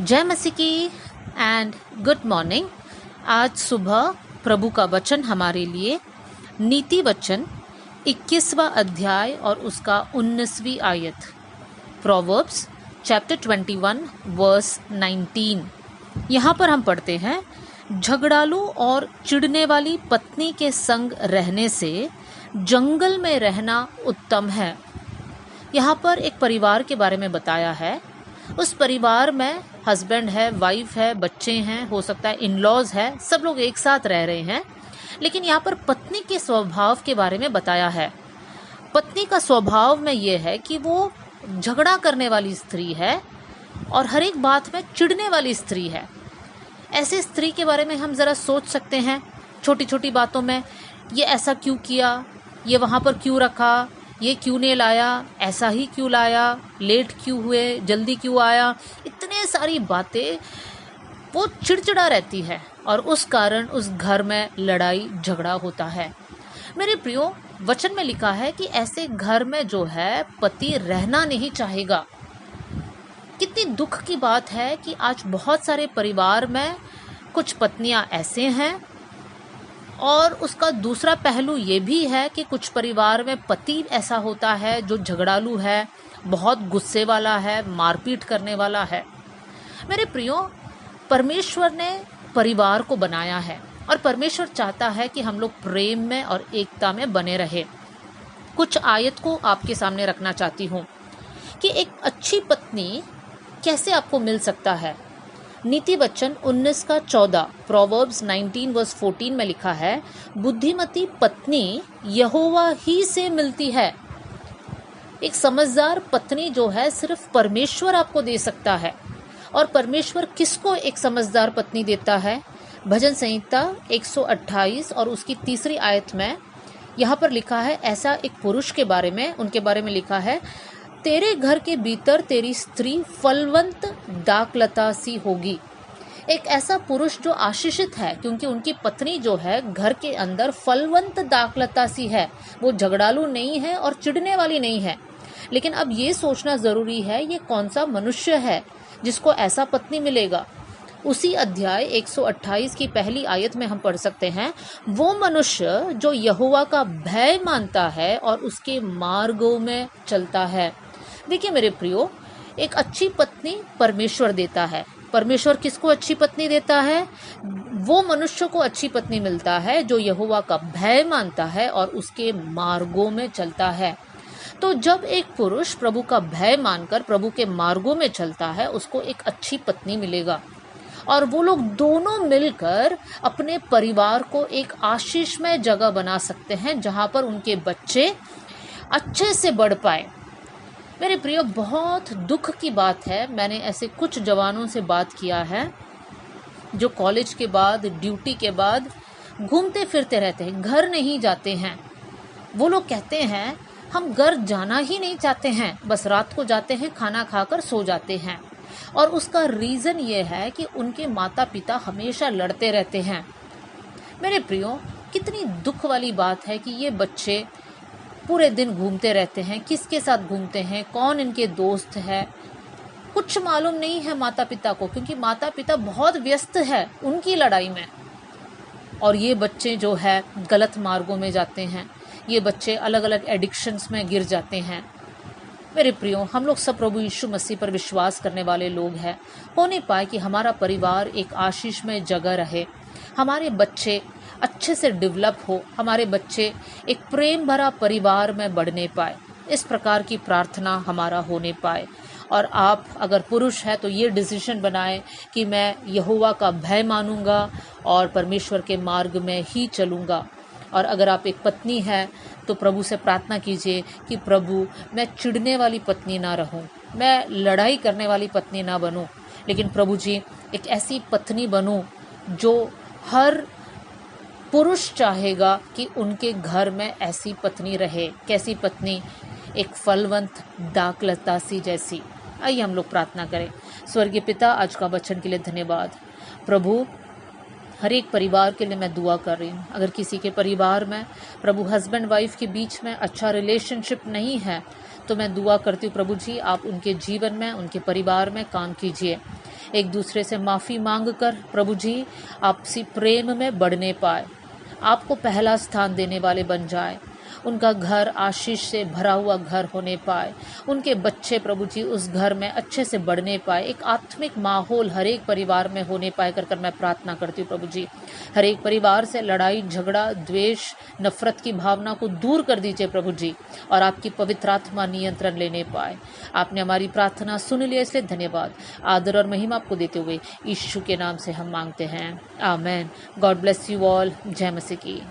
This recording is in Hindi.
जय मसीह की एंड गुड मॉर्निंग। आज सुबह प्रभु का वचन हमारे लिए नीति वचन 21वां अध्याय और उसका 19वीं आयत, प्रोवर्ब्स चैप्टर 21 वर्स 19। यहाँ पर हम पढ़ते हैं, झगड़ालू और चिढ़ने वाली पत्नी के संग रहने से जंगल में रहना उत्तम है। यहाँ पर एक परिवार के बारे में बताया है। उस परिवार में हस्बैंड है, वाइफ है, बच्चे हैं, हो सकता है इन-लॉज है, सब लोग एक साथ रह रहे हैं। लेकिन यहाँ पर पत्नी के स्वभाव के बारे में बताया है। पत्नी का स्वभाव में ये है कि वो झगड़ा करने वाली स्त्री है और हर एक बात में चिढ़ने वाली स्त्री है। ऐसे स्त्री के बारे में हम ज़रा सोच सकते हैं, छोटी छोटी बातों में, ये ऐसा क्यों किया, ये वहाँ पर क्यों रखा, ये क्यों नहीं लाया, ऐसा ही क्यों लाया, लेट क्यों हुए, जल्दी क्यों आया, इतने सारी बातें वो चिड़चिड़ा रहती है और उस कारण उस घर में लड़ाई झगड़ा होता है। मेरे प्रियो, वचन में लिखा है कि ऐसे घर में जो है पति रहना नहीं चाहेगा। कितनी दुख की बात है कि आज बहुत सारे परिवार में कुछ पत्नियां ऐसे हैं और उसका दूसरा पहलू ये भी है कि कुछ परिवार में पति ऐसा होता है जो झगड़ालू है, बहुत गुस्से वाला है, मारपीट करने वाला है। मेरे प्रियो, परमेश्वर ने परिवार को बनाया है और परमेश्वर चाहता है कि हम लोग प्रेम में और एकता में बने रहे। कुछ आयत को आपके सामने रखना चाहती हूँ कि एक अच्छी पत्नी कैसे आपको मिल सकता है। नीति वचन 19:14, प्रोवर्ब्स 19 वर्स 14 में लिखा है, बुद्धिमती पत्नी यहोवा ही से मिलती है। एक समझदार पत्नी जो है सिर्फ परमेश्वर आपको दे सकता है। और परमेश्वर किसको एक समझदार पत्नी देता है? भजन संहिता 128 और उसकी 3री आयत में यहाँ पर लिखा है, ऐसा एक पुरुष के बारे में, उनके बारे में लिखा है, तेरे घर के भीतर तेरी स्त्री फलवंत दाखलता सी होगी। एक ऐसा पुरुष जो आशीषित है क्योंकि उनकी पत्नी जो है घर के अंदर फलवंत दाखलता सी है। वो झगड़ालू नहीं है और चिढ़ने वाली नहीं है। लेकिन अब ये सोचना जरूरी है, ये कौन सा मनुष्य है जिसको ऐसा पत्नी मिलेगा। उसी अध्याय 128 की पहली आयत में हम पढ़ सकते हैं, वो मनुष्य जो यहोवा का भय मानता है और उसके मार्गों में चलता है। देखिए मेरे प्रियो, एक अच्छी पत्नी परमेश्वर देता है। परमेश्वर किसको अच्छी पत्नी देता है? वो मनुष्य को अच्छी पत्नी मिलता है जो यहोवा का भय मानता है और उसके मार्गों में चलता है। तो जब एक पुरुष प्रभु का भय मानकर प्रभु के मार्गों में चलता है, उसको एक अच्छी पत्नी मिलेगा और वो लोग दोनों मिलकर अपने परिवार को एक आशीषमय जगह बना सकते हैं जहां पर उनके बच्चे अच्छे से बढ़ पाए। मेरे प्रियो, बहुत दुख की बात है, मैंने ऐसे कुछ जवानों से बात किया है जो कॉलेज के बाद, ड्यूटी के बाद घूमते फिरते रहते हैं, घर नहीं जाते हैं। वो लोग कहते हैं हम घर जाना ही नहीं चाहते हैं, बस रात को जाते हैं, खाना खाकर सो जाते हैं। और उसका रीज़न ये है कि उनके माता पिता हमेशा लड़ते रहते हैं। मेरे प्रियो, कितनी दुख वाली बात है कि ये बच्चे पूरे दिन घूमते रहते हैं, किसके साथ घूमते हैं, कौन इनके दोस्त है, कुछ मालूम नहीं है माता पिता को, क्योंकि माता पिता बहुत व्यस्त है उनकी लड़ाई में। और ये बच्चे जो है गलत मार्गों में जाते हैं, ये बच्चे अलग अलग एडिक्शंस में गिर जाते हैं। मेरे प्रियो, हम लोग सब प्रभु यीशु मसीह पर विश्वास करने वाले लोग हैं। हो नहीं पाए कि हमारा परिवार एक आशीष में जगह रहे, हमारे बच्चे अच्छे से डेवलप हो, हमारे बच्चे एक प्रेम भरा परिवार में बढ़ने पाए। इस प्रकार की प्रार्थना हमारा होने पाए। और आप अगर पुरुष है तो ये डिसीजन बनाएं कि मैं यहोवा का भय मानूंगा और परमेश्वर के मार्ग में ही चलूंगा। और अगर आप एक पत्नी है तो प्रभु से प्रार्थना कीजिए कि प्रभु, मैं चिढ़ने वाली पत्नी ना रहूं, मैं लड़ाई करने वाली पत्नी ना बनूं, लेकिन प्रभु जी एक ऐसी पत्नी बनूं जो हर पुरुष चाहेगा कि उनके घर में ऐसी पत्नी रहे। कैसी पत्नी? एक फलवंत दाखलता सी जैसी। आइए हम लोग प्रार्थना करें। स्वर्गीय पिता, आज का वचन के लिए धन्यवाद। प्रभु, हर एक परिवार के लिए मैं दुआ कर रही हूँ। अगर किसी के परिवार में प्रभु हस्बैंड वाइफ के बीच में अच्छा रिलेशनशिप नहीं है तो मैं दुआ करती हूँ प्रभु जी, आप उनके जीवन में, उनके परिवार में काम कीजिए। एक दूसरे से माफ़ी मांग कर प्रभु जी आपसी प्रेम में बढ़ने पाए, आपको पहला स्थान देने वाले बन जाए। उनका घर आशीष से भरा हुआ घर होने पाए, उनके बच्चे प्रभु जी उस घर में अच्छे से बढ़ने पाए, एक आत्मिक माहौल हर एक परिवार में होने पाए कर मैं प्रार्थना करती हूँ प्रभु जी। हर एक परिवार से लड़ाई झगड़ा द्वेष नफरत की भावना को दूर कर दीजिए प्रभु जी, और आपकी पवित्र आत्मा नियंत्रण लेने पाए। आपने हमारी प्रार्थना सुन लिया, इसलिए धन्यवाद। आदर और महिमा आपको देते हुए यीशु के नाम से हम मांगते हैं, amen. God bless you all. जय मसीह की।